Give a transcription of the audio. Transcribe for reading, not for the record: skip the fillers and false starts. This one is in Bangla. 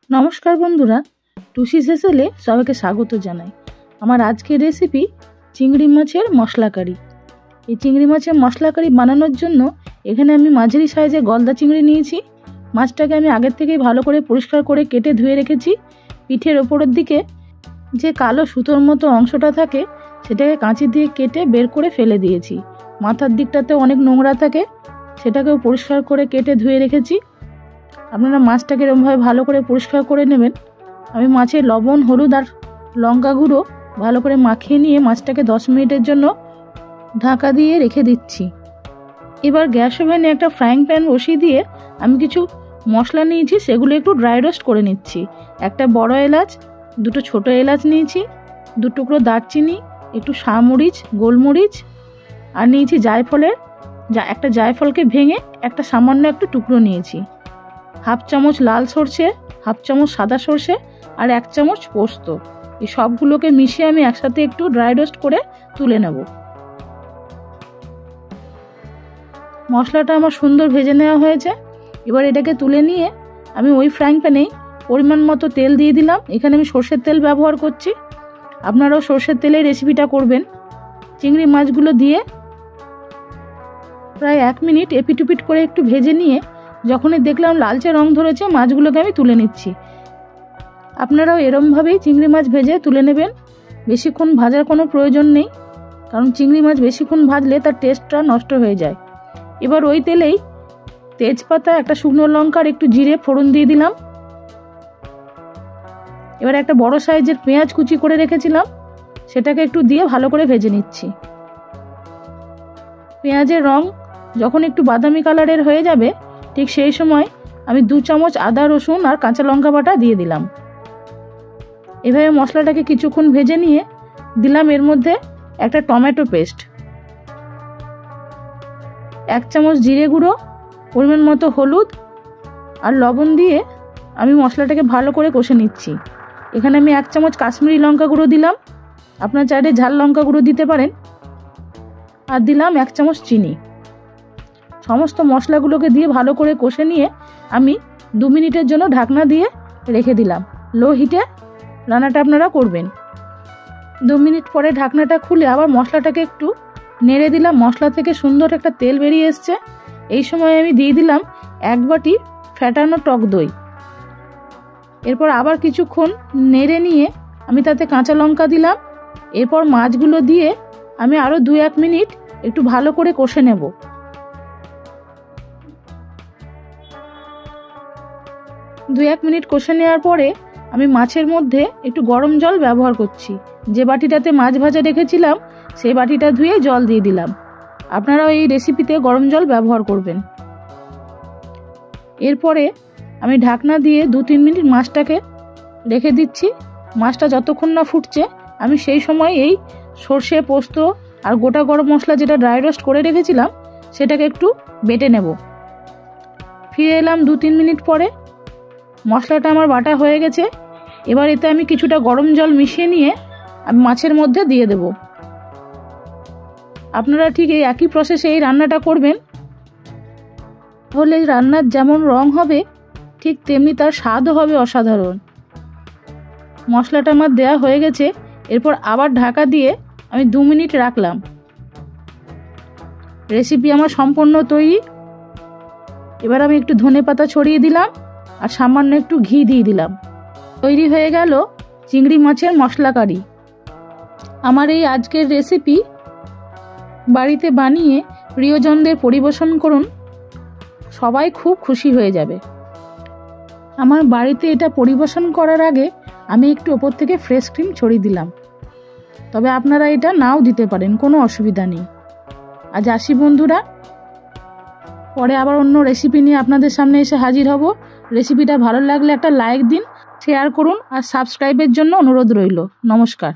নমস্কার বন্ধুরা, টুসি সেসেলে সবাইকে স্বাগত জানাই। আমার আজকের রেসিপি চিংড়ি মাছের মশলা কারি। এই চিংড়ি মাছের মশলা কারি বানানোর জন্য এখানে আমি মাঝারি সাইজে গলদা চিংড়ি নিয়েছি। মাছটাকে আমি আগের থেকেই ভালো করে পরিষ্কার করে কেটে ধুয়ে রেখেছি। পিঠের ওপরের দিকে যে কালো সুতোর মতো অংশটা থাকে সেটাকে কাঁচি দিয়ে কেটে বের করে ফেলে দিয়েছি। মাথার দিকটাতে অনেক নোংরা থাকে, সেটাকেও পরিষ্কার করে কেটে ধুয়ে রেখেছি। আপনারা মাছটাকে এরকমভাবে ভালো করে পরিষ্কার করে নেবেন। আমি মাছে লবণ, হলুদ আর লঙ্কা গুঁড়ো ভালো করে মাখিয়ে নিয়ে মাছটাকে 10 মিনিটের জন্য ঢাকা দিয়ে রেখে দিচ্ছি। এবার গ্যাস ওভেনে একটা ফ্রাইং প্যান বসিয়ে দিয়ে আমি কিছু মশলা নিয়েছি, সেগুলো একটু ড্রাই রোস্ট করে নিচ্ছি। একটা বড় এলাচ, দুটো ছোট এলাচ নিয়েছি, 2 টুকরো দারচিনি, একটু শামরিচ, গোলমরিচ আর নিয়েছি জায়ফলের একটা জায়ফলকে ভেঙে একটা সামান্য একটু টুকরো নিয়েছি। 1/2 চামচ লাল সর্ষে, 1/2 চামচ সাদা সর্ষে আর 1 চামচ পোস্ত। এই সবগুলোকে মিশিয়ে আমি একসাথে একটু ড্রাই রোস্ট করে তুলে নেব। মশলাটা আমার সুন্দর ভেজে নেওয়া হয়েছে। এবার এটাকে তুলে নিয়ে আমি ওই ফ্রাইং প্যানেই পরিমাণ মতো তেল দিয়ে দিলাম। এখানে আমি সর্ষের তেল ব্যবহার করছি, আপনারাও সর্ষের তেলেই রেসিপিটা করবেন। চিংড়ি মাছগুলো দিয়ে প্রায় 1 মিনিট এপিটুপিট করে একটু ভেজে নিয়ে যখনই দেখলাম লালচে রং ধরেছে, মাছগুলোকে আমি তুলে নিচ্ছি। আপনারাও এরমভাবেই চিংড়ি মাছ ভেজে তুলে নেবেন। বেশিক্ষণ ভাজার কোনো প্রয়োজন নেই, কারণ চিংড়ি মাছ বেশিক্ষণ ভাজলে তার টেস্টটা নষ্ট হয়ে যায়। এবার ওই তেলেই তেজপাতা, একটা শুকনো লঙ্কা আর একটু জিরে ফোড়ন দিয়ে দিলাম। এবার একটা বড় সাইজের পেঁয়াজ কুচি করে রেখেছিলাম, সেটাকে একটু দিয়ে ভালো করে ভেজে নিচ্ছি। পেঁয়াজের রং যখন একটু বাদামি কালারের হয়ে যাবে, ঠিক সেই সময় আমি 2 চামচ আদা, রসুন আর কাঁচা লঙ্কা বাটা দিয়ে দিলাম। এভাবে মশলাটাকে কিছুক্ষণ ভেজে নিয়ে দিলাম এর মধ্যে একটা টমেটো পেস্ট, 1 চামচ জিরে গুঁড়ো, পরিমাণ মতো হলুদ আর লবণ দিয়ে আমি মশলাটাকে ভালো করে কষে নিচ্ছি। এখানে আমি 1 চামচ কাশ্মীরি লঙ্কা গুঁড়ো দিলাম, আপনার চাইলে ঝাল লঙ্কা গুঁড়ো দিতে পারেন। আর দিলাম 1 চামচ চিনি। সমস্ত মশলাগুলোকে দিয়ে ভালো করে কষে নিয়ে আমি 2 মিনিটের জন্য ঢাকনা দিয়ে রেখে দিলাম। লো হিটে রান্নাটা আপনারা করবেন। 2 মিনিট পরে ঢাকনাটা খুলে আবার মশলাটাকে একটু নেড়ে দিলাম। মশলা থেকে সুন্দর একটা তেল বেরিয়ে এসছে। এই সময় আমি দিয়ে দিলাম 1 বাটি ফ্যাটানো টক দই। এরপর আবার কিছুক্ষণ নেড়ে নিয়ে আমি তাতে কাঁচা লঙ্কা দিলাম। এরপর মাছগুলো দিয়ে আমি আরও 2-1 মিনিট একটু ভালো করে কষে নেব। 2-1 মিনিট কষে নেওয়ার পরে আমি মাছের মধ্যে একটু গরম জল ব্যবহার করছি। যে বাটিটাতে মাছ ভাজা রেখেছিলাম সেই বাটিটা ধুয়ে জল দিয়ে দিলাম। আপনারাও এই রেসিপিতে গরম জল ব্যবহার করবেন। এরপরে আমি ঢাকনা দিয়ে 2-3 মিনিট মাছটাকে রেখে দিচ্ছি। মাছটা যতক্ষণ না ফুটছে আমি সেই সময় এই সর্ষে, পোস্ত আর গোটা গরম মশলা যেটা ড্রাই রোস্ট করে রেখেছিলাম সেটাকে একটু বেটে নেব। ফিরে এলাম 2-3 মিনিট পরে। মশলাটা আমার বাটা হয়ে গেছে। এবার এতে আমি কিছুটা গরম জল মিশিয়ে নিয়ে আমি মাছের মধ্যে দিয়ে দেব। আপনারা ঠিক এই একই প্রসেসে এই রান্নাটা করবেন, তাহলে রান্নার যেমন রং হবে ঠিক তেমনি তার স্বাদও হবে অসাধারণ। মশলাটা আমার দেয়া হয়ে গেছে। এরপর আবার ঢাকা দিয়ে আমি 2 মিনিট রাখলাম। রেসিপি আমার সম্পূর্ণ তৈরি। এবার আমি একটু ধনেপাতা ছড়িয়ে দিলাম আর সামান্য একটু ঘি দিয়ে দিলাম। তৈরি হয়ে গেল চিংড়ি মাছের মশলা কারি। আমার এই আজকের রেসিপি বাড়িতে বানিয়ে প্রিয়জনদের পরিবেশন করুন, সবাই খুব খুশি হয়ে যাবে। আমার বাড়িতে এটা পরিবেশন করার আগে আমি একটু ওপর থেকে ফ্রেশ ক্রিম ছড়িয়ে দিলাম, তবে আপনারা এটা নাও দিতে পারেন, কোনো অসুবিধা নেই। আজ আসি বন্ধুরা, পরে আবার অন্য রেসিপি নিয়ে আপনাদের সামনে এসে হাজির হব। রেসিপিটা ভালো লাগলে একটা লাইক দিন, শেয়ার করুন আর সাবস্ক্রাইবের জন্য অনুরোধ রইল। নমস্কার।